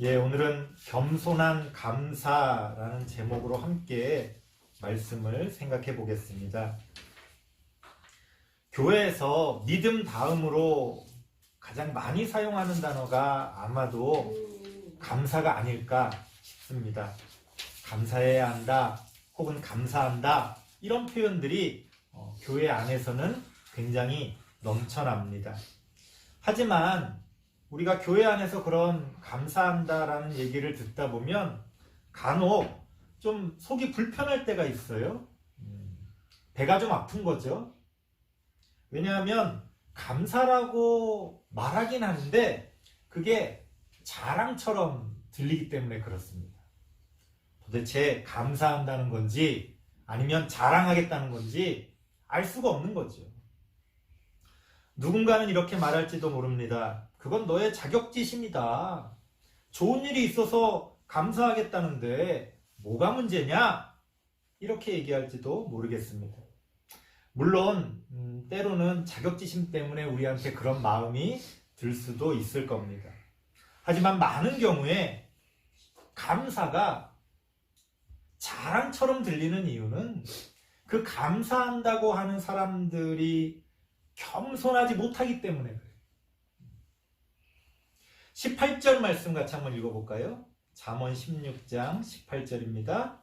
예, 오늘은 겸손한 감사라는 제목으로 함께 말씀을 생각해 보겠습니다. 교회에서 믿음 다음으로 가장 많이 사용하는 단어가 아마도 감사가 아닐까 싶습니다. 감사해야 한다, 혹은 감사한다, 이런 표현들이 교회 안에서는 굉장히 넘쳐납니다. 하지만 우리가 교회 안에서 그런 감사한다라는 얘기를 듣다 보면 간혹 좀 속이 불편할 때가 있어요. 배가 좀 아픈 거죠. 왜냐하면 감사라고 말하긴 하는데 그게 자랑처럼 들리기 때문에 그렇습니다. 도대체 감사한다는 건지 아니면 자랑하겠다는 건지 알 수가 없는 거죠. 누군가는 이렇게 말할지도 모릅니다. 그건 너의 자격지심이다. 좋은 일이 있어서 감사하겠다는데 뭐가 문제냐? 이렇게 얘기할지도 모르겠습니다. 물론 때로는 자격지심 때문에 우리한테 그런 마음이 들 수도 있을 겁니다. 하지만 많은 경우에 감사가 자랑처럼 들리는 이유는 그 감사한다고 하는 사람들이 겸손하지 못하기 때문에 그래요. 18절 말씀 같이 한번 읽어볼까요? 잠언 16장 18절입니다.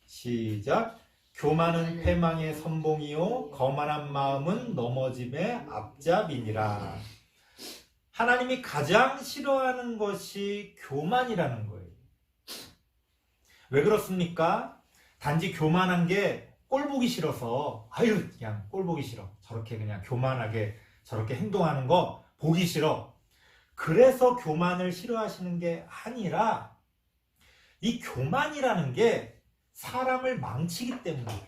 시작. 교만은 패망의 선봉이요 거만한 마음은 넘어짐의 앞잡이니라. 하나님이 가장 싫어하는 것이 교만이라는 거예요. 왜 그렇습니까? 단지 교만한 게 꼴 보기 싫어서 그냥 꼴 보기 싫어. 저렇게 그냥 교만하게 저렇게 행동하는 거 보기 싫어. 그래서 교만을 싫어하시는 게 아니라 이 교만이라는 게 사람을 망치기 때문에 그래요.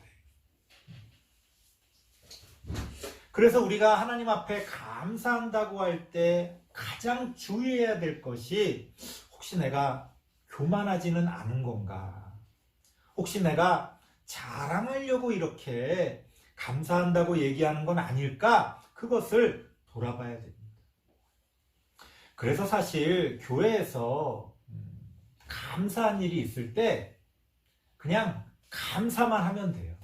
그래서 우리가 하나님 앞에 감사한다고 할 때 가장 주의해야 될 것이 혹시 내가 교만하지는 않은 건가? 혹시 내가 자랑하려고 이렇게 감사한다고 얘기하는 건 아닐까? 그것을 돌아봐야 됩니다. 그래서 사실 교회에서 감사한 일이 있을 때 그냥 감사만 하면 돼요.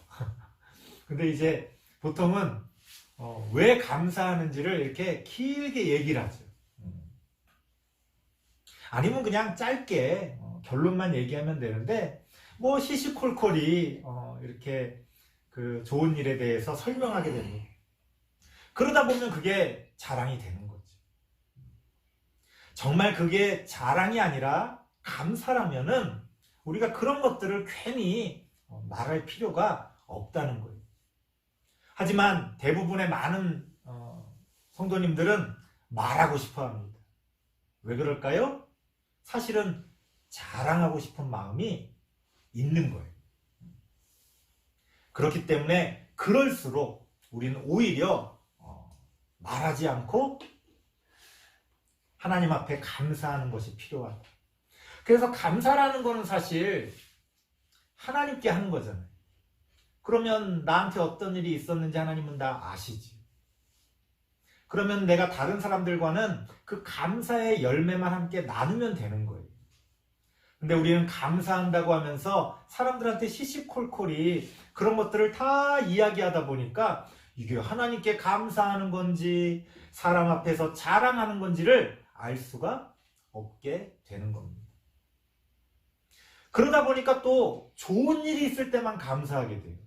근데 이제 보통은 왜 감사하는지를 이렇게 길게 얘기를 하죠. 아니면 그냥 짧게 결론만 얘기하면 되는데 뭐 시시콜콜이 이렇게 그 좋은 일에 대해서 설명하게 됩니다. 그러다 보면 그게 자랑이 되는 거죠. 정말 그게 자랑이 아니라 감사라면은 우리가 그런 것들을 괜히 말할 필요가 없다는 거예요. 하지만 대부분의 많은 성도님들은 말하고 싶어 합니다. 왜 그럴까요? 사실은 자랑하고 싶은 마음이 있는 거예요. 그렇기 때문에 그럴수록 우리는 오히려 말하지 않고 하나님 앞에 감사하는 것이 필요하다. 그래서 감사라는 거는 사실 하나님께 하는 거잖아요. 그러면 나한테 어떤 일이 있었는지 하나님은 다 아시지. 그러면 내가 다른 사람들과는 그 감사의 열매만 함께 나누면 되는 거예요. 근데 우리는 감사한다고 하면서 사람들한테 시시콜콜이 그런 것들을 다 이야기하다 보니까 이게 하나님께 감사하는 건지 사람 앞에서 자랑하는 건지를 알 수가 없게 되는 겁니다. 그러다 보니까 또 좋은 일이 있을 때만 감사하게 돼요.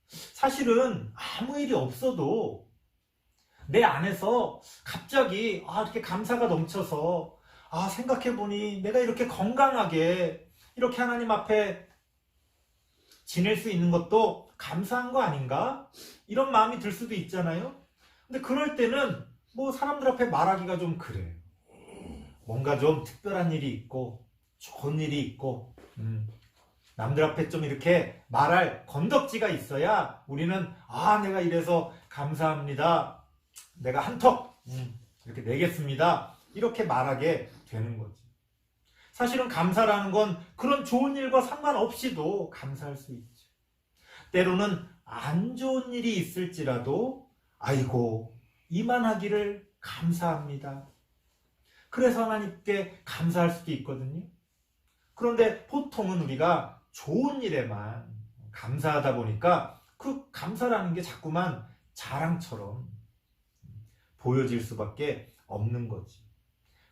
사실은 아무 일이 없어도 내 안에서 갑자기 이렇게 감사가 넘쳐서 생각해보니 내가 이렇게 건강하게 이렇게 하나님 앞에 지낼 수 있는 것도 감사한 거 아닌가? 이런 마음이 들 수도 있잖아요. 근데 그럴 때는 뭐 사람들 앞에 말하기가 좀 그래요. 뭔가 좀 특별한 일이 있고 좋은 일이 있고 남들 앞에 좀 이렇게 말할 건덕지가 있어야 우리는 내가 이래서 감사합니다. 내가 한턱 이렇게 내겠습니다. 이렇게 말하게 되는 거지. 사실은 감사라는 건 그런 좋은 일과 상관없이도 감사할 수 있죠. 때로는 안 좋은 일이 있을지라도 아이고 이만하기를 감사합니다. 그래서 하나님께 감사할 수도 있거든요. 그런데 보통은 우리가 좋은 일에만 감사하다 보니까 그 감사라는 게 자꾸만 자랑처럼 보여질 수밖에 없는 거지.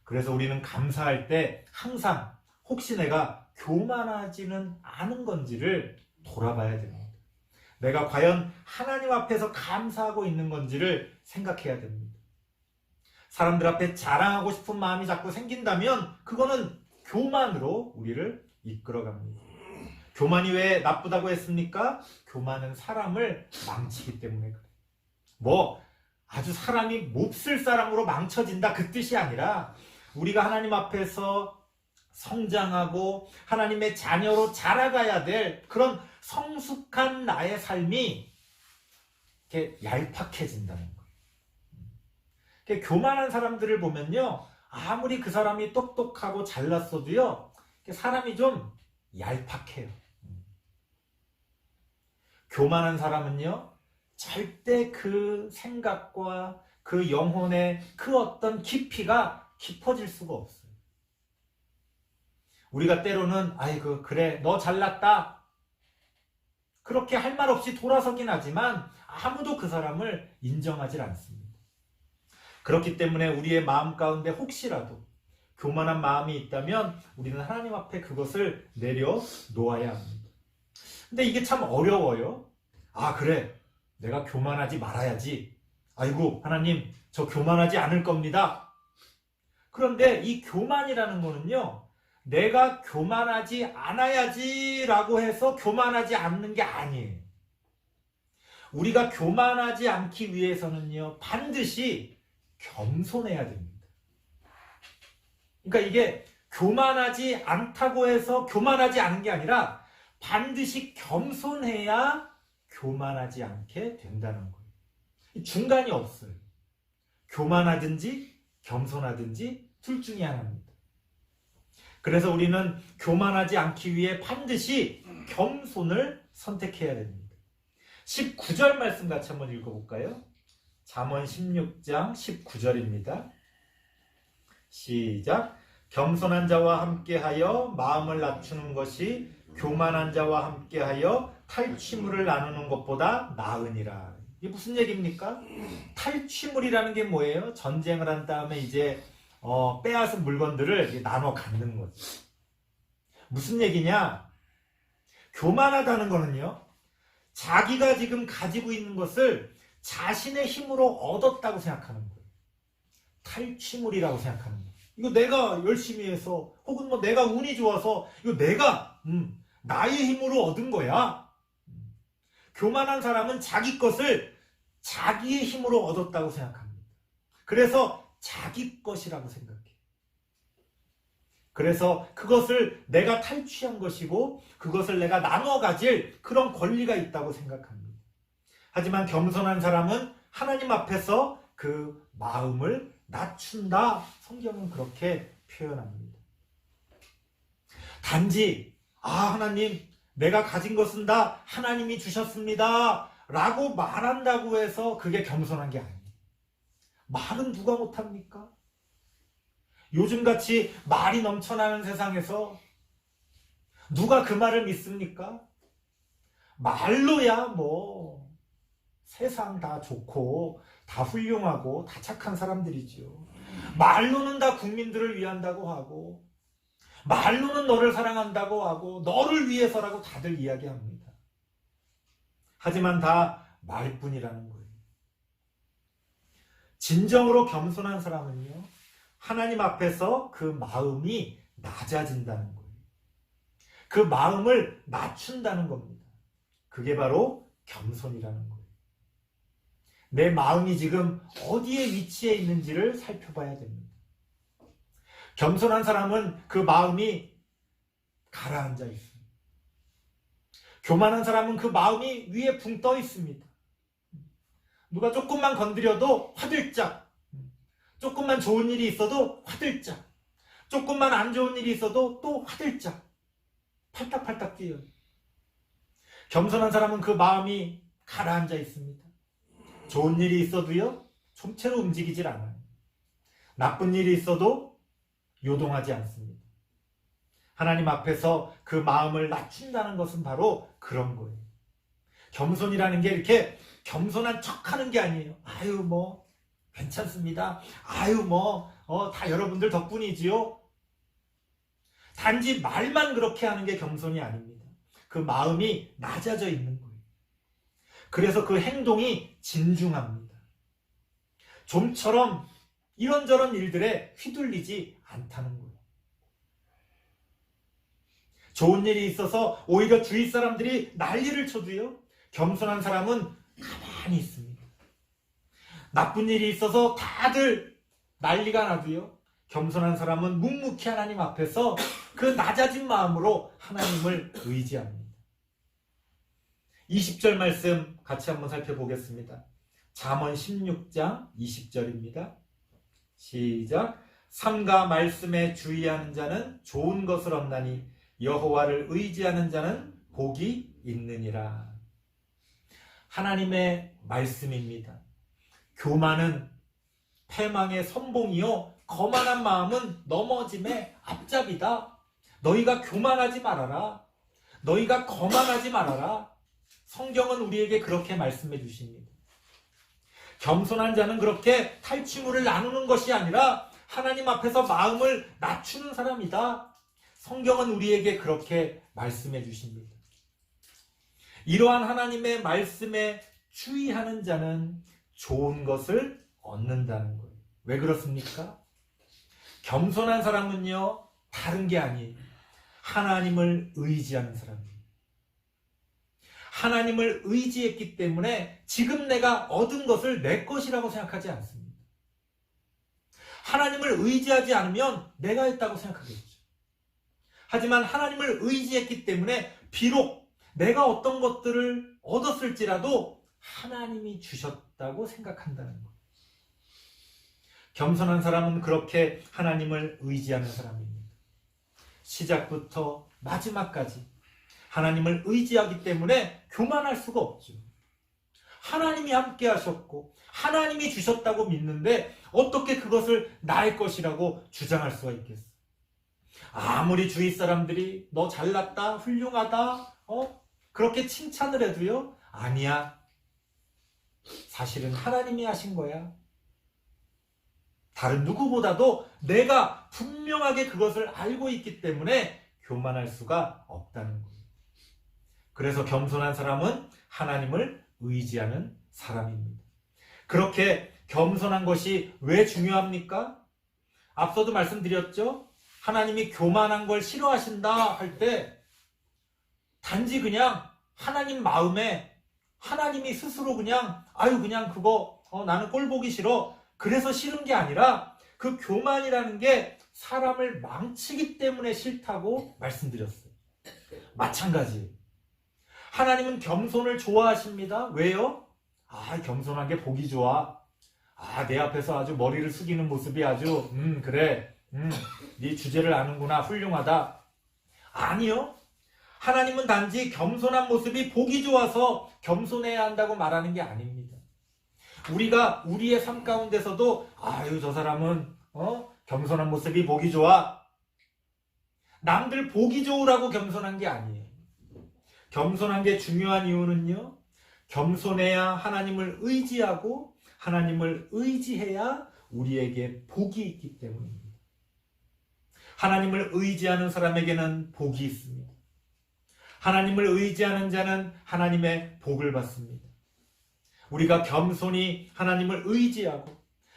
그래서 우리는 감사할 때 항상 혹시 내가 교만하지는 않은 건지를 돌아봐야 됩니다. 내가 과연 하나님 앞에서 감사하고 있는 건지를 생각해야 됩니다. 사람들 앞에 자랑하고 싶은 마음이 자꾸 생긴다면 그거는 교만으로 우리를 이끌어갑니다. 교만이 왜 나쁘다고 했습니까? 교만은 사람을 망치기 때문에 그래요. 아주 사람이 몹쓸 사람으로 망쳐진다 그 뜻이 아니라 우리가 하나님 앞에서 성장하고 하나님의 자녀로 자라가야 될 그런 성숙한 나의 삶이 이렇게 얄팍해진다는 거예요. 교만한 사람들을 보면요, 아무리 그 사람이 똑똑하고 잘났어도요, 사람이 좀 얄팍해요. 교만한 사람은요, 절대 그 생각과 그 영혼의 그 어떤 깊이가 깊어질 수가 없어요. 우리가 때로는 아이고 그래 너 잘났다 그렇게 할 말 없이 돌아서긴 하지만 아무도 그 사람을 인정하지 않습니다. 그렇기 때문에 우리의 마음 가운데 혹시라도 교만한 마음이 있다면 우리는 하나님 앞에 그것을 내려놓아야 합니다. 근데 이게 참 어려워요. 그래 내가 교만하지 말아야지. 아이고 하나님 저 교만하지 않을 겁니다. 그런데 이 교만이라는 거는요, 내가 교만하지 않아야지 라고 해서 교만하지 않는 게 아니에요. 우리가 교만하지 않기 위해서는요, 반드시 겸손해야 됩니다. 그러니까 이게 교만하지 않다고 해서 교만하지 않은 게 아니라 반드시 겸손해야 교만하지 않게 된다는 거예요. 중간이 없어요. 교만하든지 겸손하든지 둘 중에 하나입니다. 그래서 우리는 교만하지 않기 위해 반드시 겸손을 선택해야 됩니다. 19절 말씀 같이 한번 읽어볼까요? 잠언 16장 19절입니다. 시작. 겸손한 자와 함께하여 마음을 낮추는 것이 교만한 자와 함께하여 탈취물을 나누는 것보다 나으니라. 이게 무슨 얘기입니까? 탈취물이라는 게 뭐예요? 전쟁을 한 다음에 이제 빼앗은 물건들을 나눠 갖는 거죠. 무슨 얘기냐? 교만하다는 거는요, 자기가 지금 가지고 있는 것을 자신의 힘으로 얻었다고 생각하는 거예요. 탈취물이라고 생각하는 거예요. 이거 내가 열심히 해서 혹은 내가 운이 좋아서 이거 내가 나의 힘으로 얻은 거야. 교만한 사람은 자기 것을 자기의 힘으로 얻었다고 생각합니다. 그래서 자기 것이라고 생각해. 그래서 그것을 내가 탈취한 것이고 그것을 내가 나눠 가질 그런 권리가 있다고 생각합니다. 하지만 겸손한 사람은 하나님 앞에서 그 마음을 낮춘다. 성경은 그렇게 표현합니다. 단지 하나님 내가 가진 것은 다 하나님이 주셨습니다 라고 말한다고 해서 그게 겸손한 게 아니에요. 말은 누가 못합니까? 요즘같이 말이 넘쳐나는 세상에서 누가 그 말을 믿습니까? 말로야 세상 다 좋고 다 훌륭하고 다 착한 사람들이지요. 말로는 다 국민들을 위한다고 하고 말로는 너를 사랑한다고 하고 너를 위해서라고 다들 이야기합니다. 하지만 다 말뿐이라는 거예요. 진정으로 겸손한 사람은요, 하나님 앞에서 그 마음이 낮아진다는 거예요. 그 마음을 낮춘다는 겁니다. 그게 바로 겸손이라는 거예요. 내 마음이 지금 어디에 위치해 있는지를 살펴봐야 됩니다. 겸손한 사람은 그 마음이 가라앉아 있습니다. 교만한 사람은 그 마음이 위에 붕 떠 있습니다. 누가 조금만 건드려도 화들짝, 조금만 좋은 일이 있어도 화들짝, 조금만 안 좋은 일이 있어도 또 화들짝, 팔딱팔딱 뛰어요. 겸손한 사람은 그 마음이 가라앉아 있습니다. 좋은 일이 있어도요, 좀채로 움직이질 않아요. 나쁜 일이 있어도 요동하지 않습니다. 하나님 앞에서 그 마음을 낮춘다는 것은 바로 그런 거예요. 겸손이라는 게 이렇게 겸손한 척하는 게 아니에요. 아유 뭐 괜찮습니다. 아유 뭐 다 여러분들 덕분이지요. 단지 말만 그렇게 하는 게 겸손이 아닙니다. 그 마음이 낮아져 있는 거예요. 그래서 그 행동이 진중합니다. 좀처럼 이런저런 일들에 휘둘리지 않다는 거예요. 좋은 일이 있어서 오히려 주위 사람들이 난리를 쳐도요, 겸손한 사람은 가만히 있습니다. 나쁜 일이 있어서 다들 난리가 나도요, 겸손한 사람은 묵묵히 하나님 앞에서 그 낮아진 마음으로 하나님을 의지합니다. 20절 말씀 같이 한번 살펴보겠습니다. 잠언 16장 20절입니다. 시작. 삼가 말씀에 주의하는 자는 좋은 것을 얻나니 여호와를 의지하는 자는 복이 있느니라. 하나님의 말씀입니다. 교만은 패망의 선봉이요 거만한 마음은 넘어짐의 앞잡이다. 너희가 교만하지 말아라. 너희가 거만하지 말아라. 성경은 우리에게 그렇게 말씀해 주십니다. 겸손한 자는 그렇게 탈취물을 나누는 것이 아니라 하나님 앞에서 마음을 낮추는 사람이다. 성경은 우리에게 그렇게 말씀해 주십니다. 이러한 하나님의 말씀에 주의하는 자는 좋은 것을 얻는다는 거예요. 왜 그렇습니까? 겸손한 사람은요, 다른 게 아니에요. 하나님을 의지하는 사람이에요. 하나님을 의지했기 때문에 지금 내가 얻은 것을 내 것이라고 생각하지 않습니다. 하나님을 의지하지 않으면 내가 했다고 생각하겠죠. 하지만 하나님을 의지했기 때문에 비록 내가 어떤 것들을 얻었을지라도 하나님이 주셨다고 생각한다는 거예요. 겸손한 사람은 그렇게 하나님을 의지하는 사람입니다. 시작부터 마지막까지 하나님을 의지하기 때문에 교만할 수가 없죠. 하나님이 함께 하셨고 하나님이 주셨다고 믿는데 어떻게 그것을 나의 것이라고 주장할 수가 있겠어요? 아무리 주위 사람들이 너 잘났다, 훌륭하다, 그렇게 칭찬을 해도요, 아니야. 사실은 하나님이 하신 거야. 다른 누구보다도 내가 분명하게 그것을 알고 있기 때문에 교만할 수가 없다는 거예요. 그래서 겸손한 사람은 하나님을 의지하는 사람입니다. 그렇게 겸손한 것이 왜 중요합니까? 앞서도 말씀드렸죠? 하나님이 교만한 걸 싫어하신다 할 때 단지 그냥 하나님 마음에 하나님이 스스로 그냥 그냥 그거 나는 꼴 보기 싫어 그래서 싫은 게 아니라 그 교만이라는 게 사람을 망치기 때문에 싫다고 말씀드렸어요. 마찬가지. 하나님은 겸손을 좋아하십니다. 왜요? 겸손한 게 보기 좋아. 내 앞에서 아주 머리를 숙이는 모습이 아주 그래. 네 주제를 아는구나. 훌륭하다. 아니요. 하나님은 단지 겸손한 모습이 보기 좋아서 겸손해야 한다고 말하는 게 아닙니다. 우리가 우리의 삶 가운데서도 저 사람은 겸손한 모습이 보기 좋아. 남들 보기 좋으라고 겸손한 게 아니에요. 겸손한 게 중요한 이유는요, 겸손해야 하나님을 의지하고 하나님을 의지해야 우리에게 복이 있기 때문입니다. 하나님을 의지하는 사람에게는 복이 있습니다. 하나님을 의지하는 자는 하나님의 복을 받습니다. 우리가 겸손히 하나님을 의지하고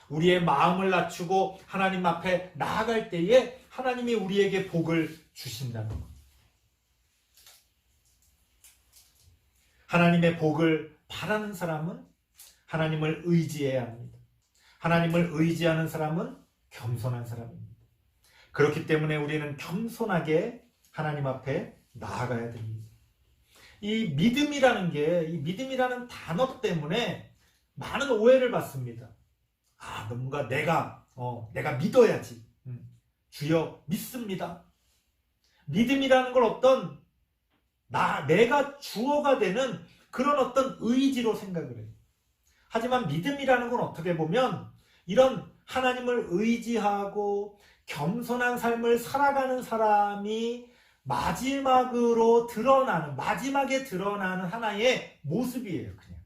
우리의 마음을 낮추고 하나님 앞에 나아갈 때에 하나님이 우리에게 복을 주신다는 것. 하나님의 복을 바라는 사람은 하나님을 의지해야 합니다. 하나님을 의지하는 사람은 겸손한 사람입니다. 그렇기 때문에 우리는 겸손하게 하나님 앞에 나아가야 됩니다. 이 믿음이라는 단어 때문에 많은 오해를 받습니다. 뭔가 내가 믿어야지. 주여 믿습니다. 믿음이라는 걸 어떤 내가 주어가 되는 그런 어떤 의지로 생각을 해요. 하지만 믿음이라는 건 어떻게 보면 이런 하나님을 의지하고 겸손한 삶을 살아가는 사람이 마지막에 드러나는 하나의 모습이에요, 그냥.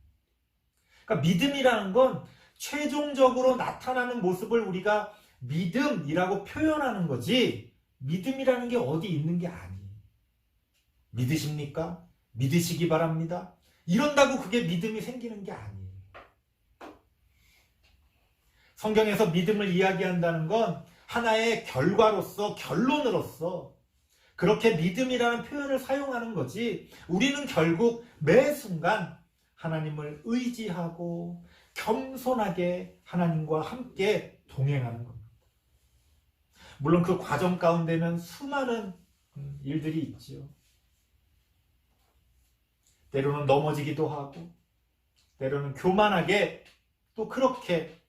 그러니까 믿음이라는 건 최종적으로 나타나는 모습을 우리가 믿음이라고 표현하는 거지, 믿음이라는 게 어디 있는 게 아니에요. 믿으십니까? 믿으시기 바랍니다. 이런다고 그게 믿음이 생기는 게 아니에요. 성경에서 믿음을 이야기한다는 건 하나의 결과로서, 결론으로서 그렇게 믿음이라는 표현을 사용하는 거지, 우리는 결국 매 순간 하나님을 의지하고 겸손하게 하나님과 함께 동행하는 겁니다. 물론 그 과정 가운데는 수많은 일들이 있지요. 때로는 넘어지기도 하고, 때로는 교만하게 또 그렇게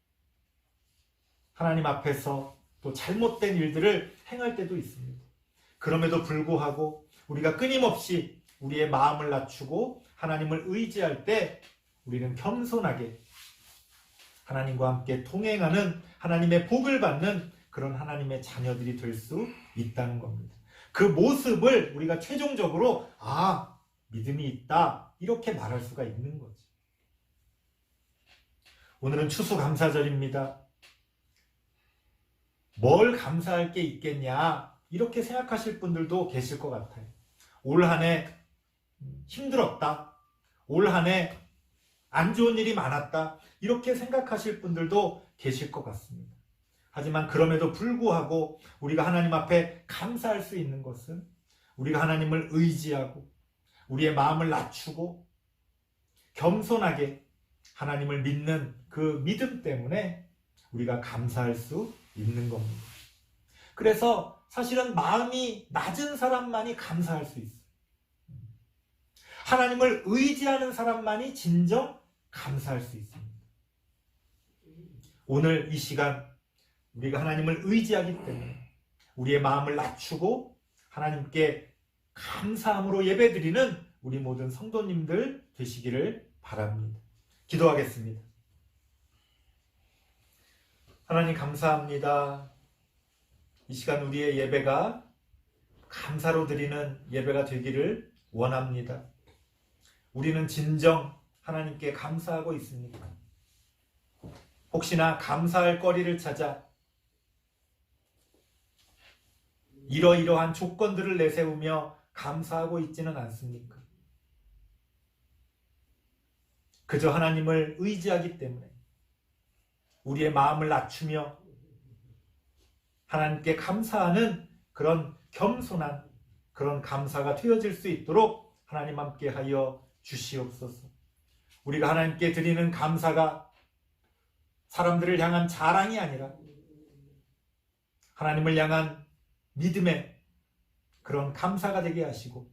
하나님 앞에서 또 잘못된 일들을 행할 때도 있습니다. 그럼에도 불구하고 우리가 끊임없이 우리의 마음을 낮추고 하나님을 의지할 때 우리는 겸손하게 하나님과 함께 동행하는, 하나님의 복을 받는 그런 하나님의 자녀들이 될 수 있다는 겁니다. 그 모습을 우리가 최종적으로 믿음이 있다, 이렇게 말할 수가 있는 거지. 오늘은 추수감사절입니다. 뭘 감사할 게 있겠냐, 이렇게 생각하실 분들도 계실 것 같아요. 올 한 해 힘들었다, 올 한 해 안 좋은 일이 많았다, 이렇게 생각하실 분들도 계실 것 같습니다. 하지만 그럼에도 불구하고 우리가 하나님 앞에 감사할 수 있는 것은 우리가 하나님을 의지하고 우리의 마음을 낮추고 겸손하게 하나님을 믿는 그 믿음 때문에 우리가 감사할 수 있는 겁니다. 그래서 사실은 마음이 낮은 사람만이 감사할 수 있어요. 하나님을 의지하는 사람만이 진정 감사할 수 있습니다. 오늘 이 시간 우리가 하나님을 의지하기 때문에 우리의 마음을 낮추고 하나님께 감사함으로 예배드리는 우리 모든 성도님들 되시기를 바랍니다. 기도하겠습니다. 하나님 감사합니다. 이 시간 우리의 예배가 감사로 드리는 예배가 되기를 원합니다. 우리는 진정 하나님께 감사하고 있습니다. 혹시나 감사할 거리를 찾아 이러이러한 조건들을 내세우며 감사하고 있지는 않습니까? 그저 하나님을 의지하기 때문에 우리의 마음을 낮추며 하나님께 감사하는 그런 겸손한 그런 감사가 되어질 수 있도록 하나님 함께 하여 주시옵소서. 우리가 하나님께 드리는 감사가 사람들을 향한 자랑이 아니라 하나님을 향한 믿음의 그런 감사가 되게 하시고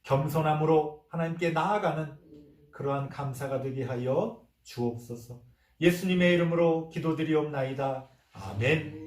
겸손함으로 하나님께 나아가는 그러한 감사가 되게 하여 주옵소서. 예수님의 이름으로 기도드리옵나이다. 아멘.